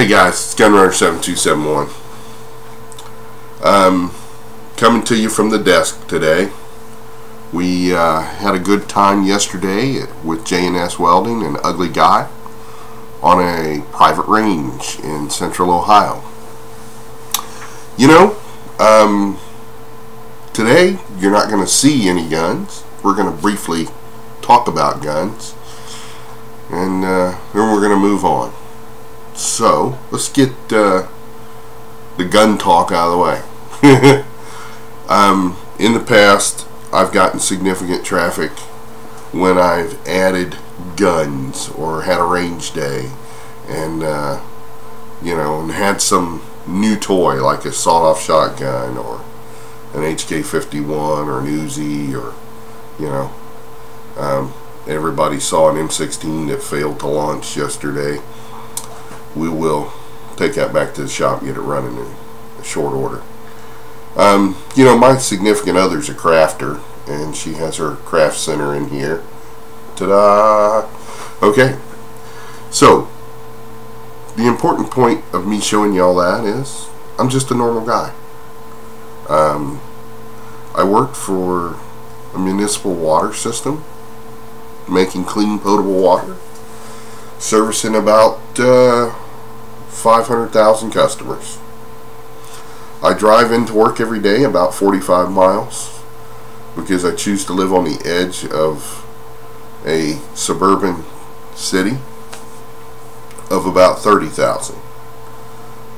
Hey guys, it's Gunrunner7271. Coming to you from the desk today. We had a good time yesterday with J&S Welding and Ugly Guy on a private range in central Ohio. You know, today you're not going to see any guns. We're going to briefly talk about guns, and then we're going to move on. So let's get the gun talk out of the way. In the past, I've gotten significant traffic when I've added guns or had a range day, and you know, and had some new toy like a sawed-off shotgun or an HK51 or an Uzi, or you know, everybody saw an M16 that failed to launch yesterday. We will take that back to the shop and get it running in a short order. You know, my significant other's a crafter, and she has her craft center in here. Ta-da! Okay, so the important point of me showing you all that is I'm just a normal guy. I worked for a municipal water system, making clean potable water, servicing about 500,000 customers. I drive into work every day about 45 miles because I choose to live on the edge of a suburban city of about 30,000,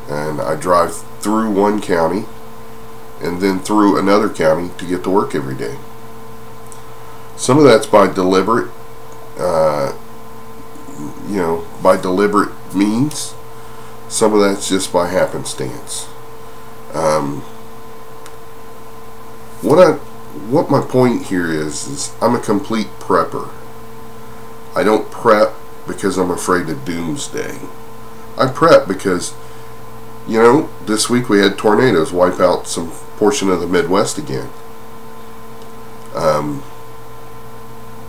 and I drive through one county and then through another county to get to work every day. Some of that's by deliberate you know, by deliberate means. Some of that's just by happenstance. What my point here is I'm a complete prepper. I don't prep because I'm afraid of doomsday. I prep because, you know, this week we had tornadoes wipe out some portion of the Midwest again.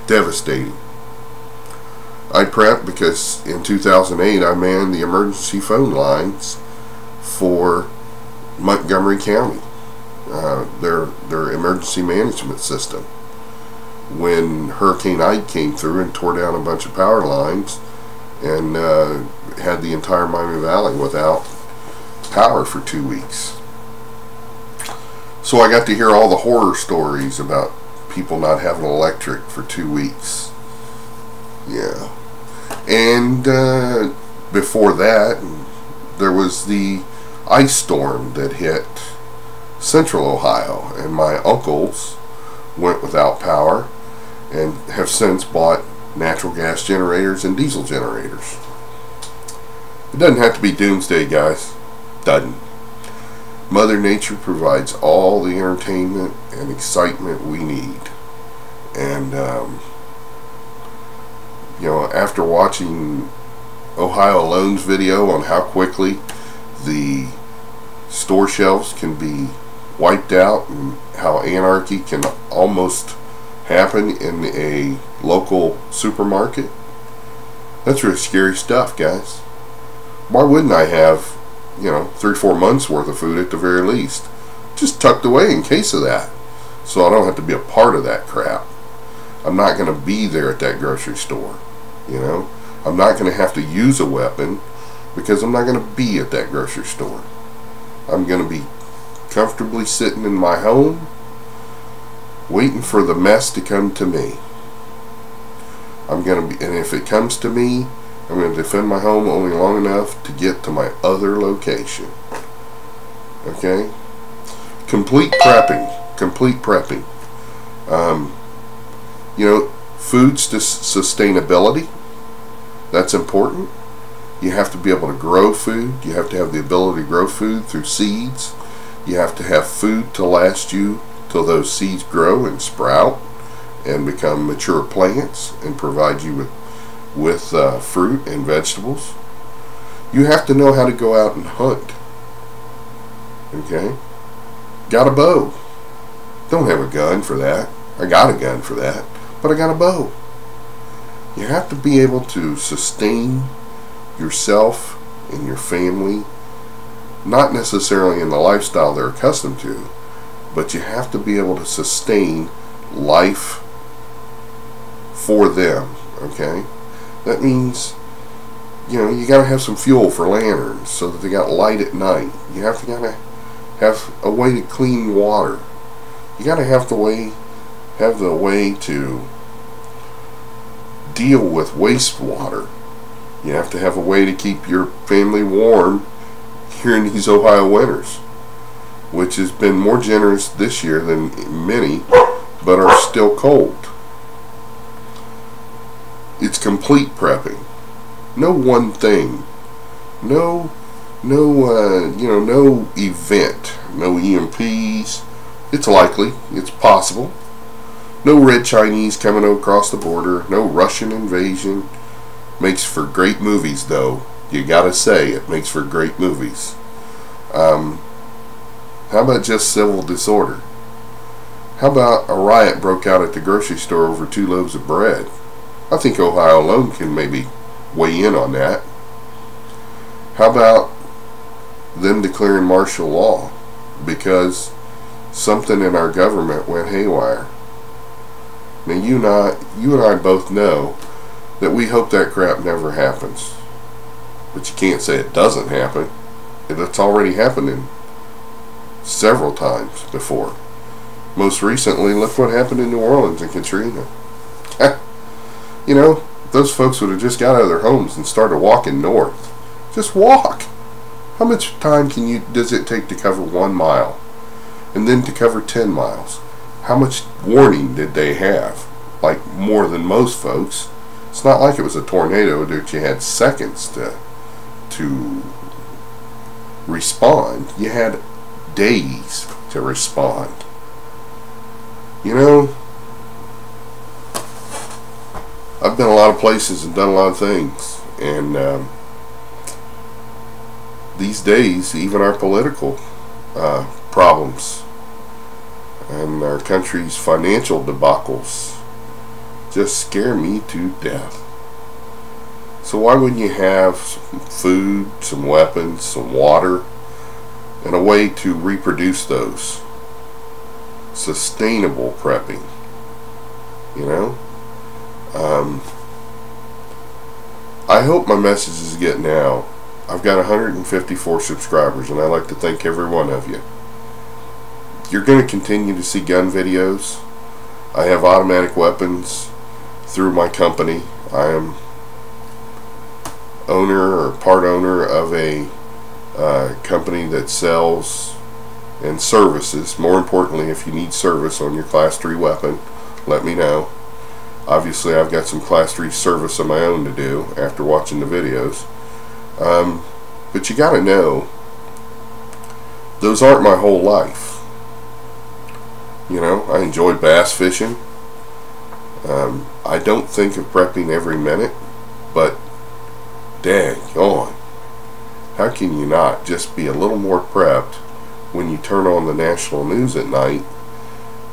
Devastating. I prep because in 2008 I manned the emergency phone lines for Montgomery County, their emergency management system, when Hurricane Ike came through and tore down a bunch of power lines and had the entire Miami Valley without power for 2 weeks. So I got to hear all the horror stories about people not having electric for 2 weeks. Yeah. And before that, there was the ice storm that hit central Ohio, and my uncles went without power and have since bought natural gas generators and diesel generators. It doesn't have to be doomsday, guys. Doesn't. Mother Nature provides all the entertainment and excitement we need. And you know, after watching Ohio Alone's video on how quickly the store shelves can be wiped out and how anarchy can almost happen in a local supermarket, that's really scary stuff, guys. Why wouldn't I have, you know, 3 or 4 months worth of food at the very least, just tucked away in case of that, so I don't have to be a part of that crap? I'm not going to be there at that grocery store. You know, I'm not going to have to use a weapon because I'm not going to be at that grocery store. I'm going to be comfortably sitting in my home waiting for the mess to come to me. I'm going to be, and if it comes to me, I'm going to defend my home only long enough to get to my other location. Okay? Complete prepping. Complete prepping. You know, food sustainability, that's important. You have to be able to grow food. You have to have the ability to grow food through seeds. You have to have food to last you till those seeds grow and sprout and become mature plants and provide you with fruit and vegetables. You have to know how to go out and hunt. Okay? Got a bow. Don't have a gun for that. I got a gun for that, but I got a bow. You have to be able to sustain yourself and your family, not necessarily in the lifestyle they're accustomed to, but you have to be able to sustain life for them, okay? That means, you know, you gotta have some fuel for lanterns so that they got light at night. You gotta have a way to clean water. You gotta have the way to deal with wastewater. You have to have a way to keep your family warm here in these Ohio winters, which has been more generous this year than many, but are still cold. It's complete prepping. No one thing. No event. No EMPs. It's likely. It's possible. No red Chinese coming across the border. No Russian invasion. Makes for great movies, though. You gotta say, it makes for great movies. How about just civil disorder? How about a riot broke out at the grocery store over 2 loaves of bread? I think Ohio alone can maybe weigh in on that. How about them declaring martial law because something in our government went haywire? Now you and I both know that we hope that crap never happens, but you can't say it doesn't happen. It's already happening several times before. Most recently, look what happened in New Orleans and Katrina. You know, those folks would have just got out of their homes and started walking north. Just walk. How much time does it take to cover 1 mile? And then to cover 10 miles? How much warning did they have? Like more than most folks. It's not like it was a tornado that you had seconds to respond. You had days to respond. You know, I've been a lot of places and done a lot of things, and these days, even our political problems and our country's financial debacles just scare me to death. So why wouldn't you have some food, some weapons, some water, and a way to reproduce those? Sustainable prepping, you know? I hope my message is getting out. I've got 154 subscribers, and I'd like to thank every one of you. You're going to continue to see gun videos. I have automatic weapons through my company. I am owner or part owner of a company that sells and services. More importantly, if you need service on your Class 3 weapon, let me know. Obviously, I've got some Class 3 service of my own to do after watching the videos. But you gotta know, those aren't my whole life. You know, I enjoy bass fishing. I don't think of prepping every minute, but daggone, how can you not just be a little more prepped when you turn on the national news at night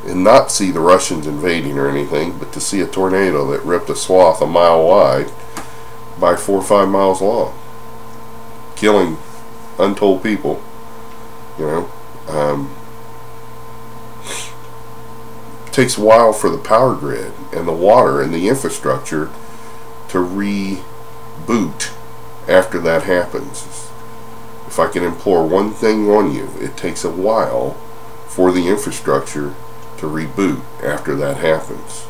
and not see the Russians invading or anything, but to see a tornado that ripped a swath 1 mile wide by 4 or 5 miles long, killing untold people, you know. It takes a while for the power grid and the water and the infrastructure to reboot after that happens. If I can implore one thing on you, it takes a while for the infrastructure to reboot after that happens.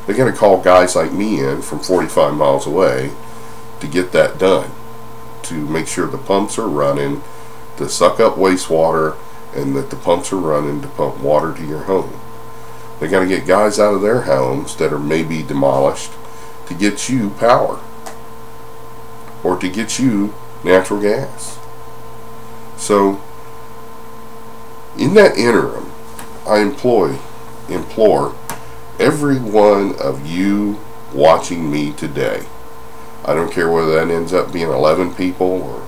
They're going to call guys like me in from 45 miles away to get that done, to make sure the pumps are running to suck up wastewater and that the pumps are running to pump water to your home. They got to get guys out of their homes that are maybe demolished to get you power or to get you natural gas. So in that interim, I implore every one of you watching me today. I don't care whether that ends up being 11 people or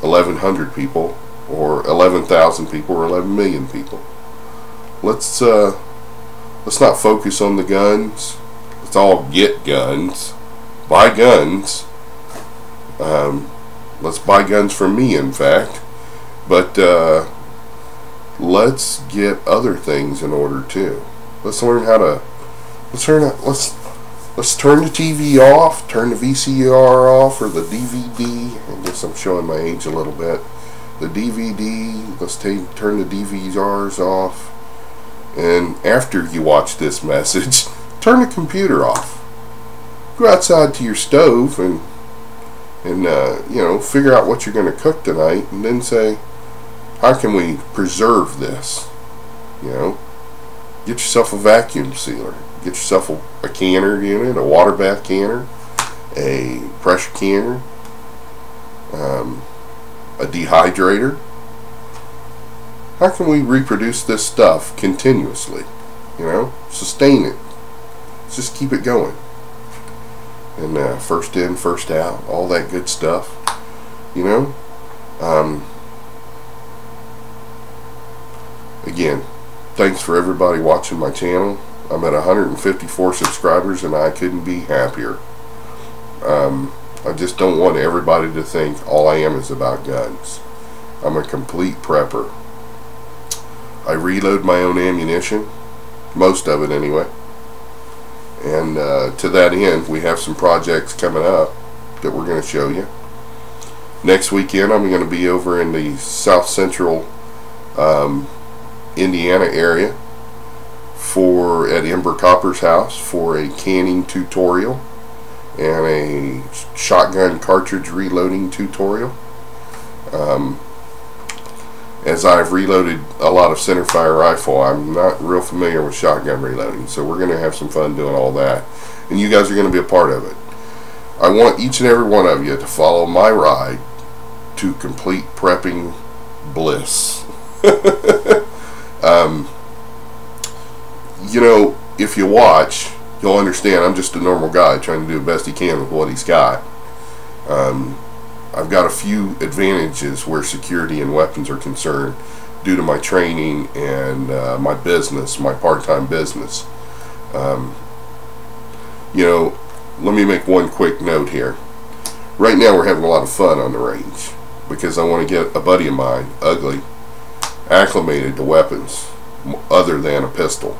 1,100 people or 11,000 people or 11 million people. Let's not focus on the guns. Let's all get guns, buy guns, Let's buy guns from me, in fact. But let's get other things in order too. Let's learn how to. Let's turn the TV off, turn the VCR off, or the DVD. I guess I'm showing my age a little bit. The DVD. Let's turn the DVRs off. And after you watch this message, turn the computer off. Go outside to your stove and you know, figure out what you're going to cook tonight, and then say, how can we preserve this? You know, get yourself a vacuum sealer, get yourself a canner unit, a water bath canner, a pressure canner, a dehydrator. How can we reproduce this stuff continuously? You know, sustain it. Just keep it going. And first in, first out, all that good stuff. You know, again, thanks for everybody watching my channel. I'm at 154 subscribers, and I couldn't be happier. I just don't want everybody to think all I am is about guns. I'm a complete prepper. I reload my own ammunition, most of it anyway. And to that end, we have some projects coming up that we're going to show you. Next weekend, I'm going to be over in the South Central Indiana area at Ember Copper's house for a canning tutorial and a shotgun cartridge reloading tutorial. As I've reloaded a lot of centerfire rifle, I'm not real familiar with shotgun reloading, so we're going to have some fun doing all that, and you guys are going to be a part of it. I want each and every one of you to follow my ride to complete prepping bliss. You know, if you watch, you'll understand I'm just a normal guy trying to do the best he can with what he's got. I've got a few advantages where security and weapons are concerned due to my training and my business, my part-time business. You know, let me make one quick note here. Right now we're having a lot of fun on the range because I want to get a buddy of mine, Ugly, acclimated to weapons other than a pistol.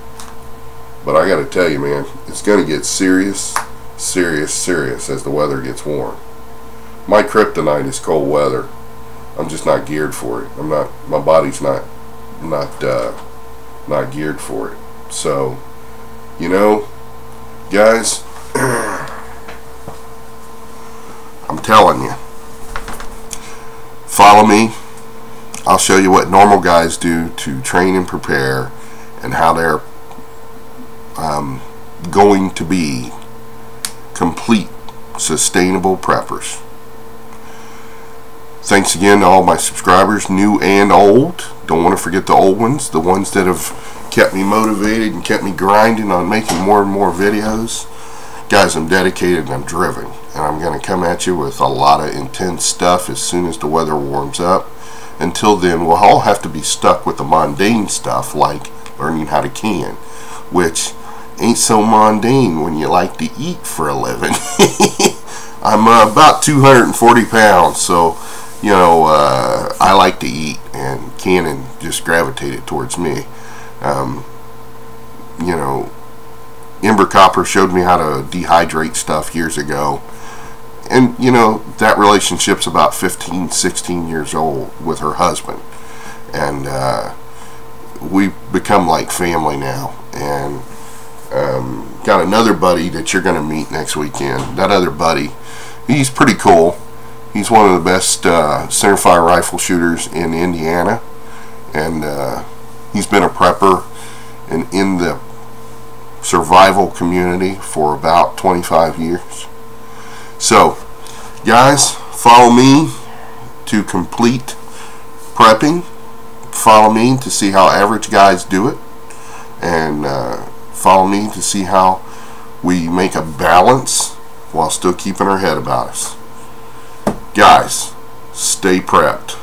But I got to tell you, man, it's going to get serious as the weather gets warm. My kryptonite is cold weather. I'm just not geared for it. My body's not geared for it. So, you know, guys, I'm telling you, follow me. I'll show you what normal guys do to train and prepare, and how they're going to be complete, sustainable preppers. Thanks again to all my subscribers, new and old. Don't want to forget the old ones, the ones that have kept me motivated and kept me grinding on making more and more videos. Guys, I'm dedicated and I'm driven, and I'm going to come at you with a lot of intense stuff as soon as the weather warms up. Until then, we'll all have to be stuck with the mundane stuff like learning how to can, which ain't so mundane when you like to eat for a living. I'm about 240 pounds, so you know, I like to eat, and canning just gravitated towards me. You know, Ember Copper showed me how to dehydrate stuff years ago, and you know, that relationship's about 15, 16 years old with her husband, and we've become like family now. And got another buddy that you're going to meet next weekend. That other buddy, he's pretty cool. He's one of the best centerfire rifle shooters in Indiana, and he's been a prepper and in the survival community for about 25 years. So, guys, follow me to complete prepping. Follow me to see how average guys do it, and follow me to see how we make a balance while still keeping our head about us. Guys, stay prepped.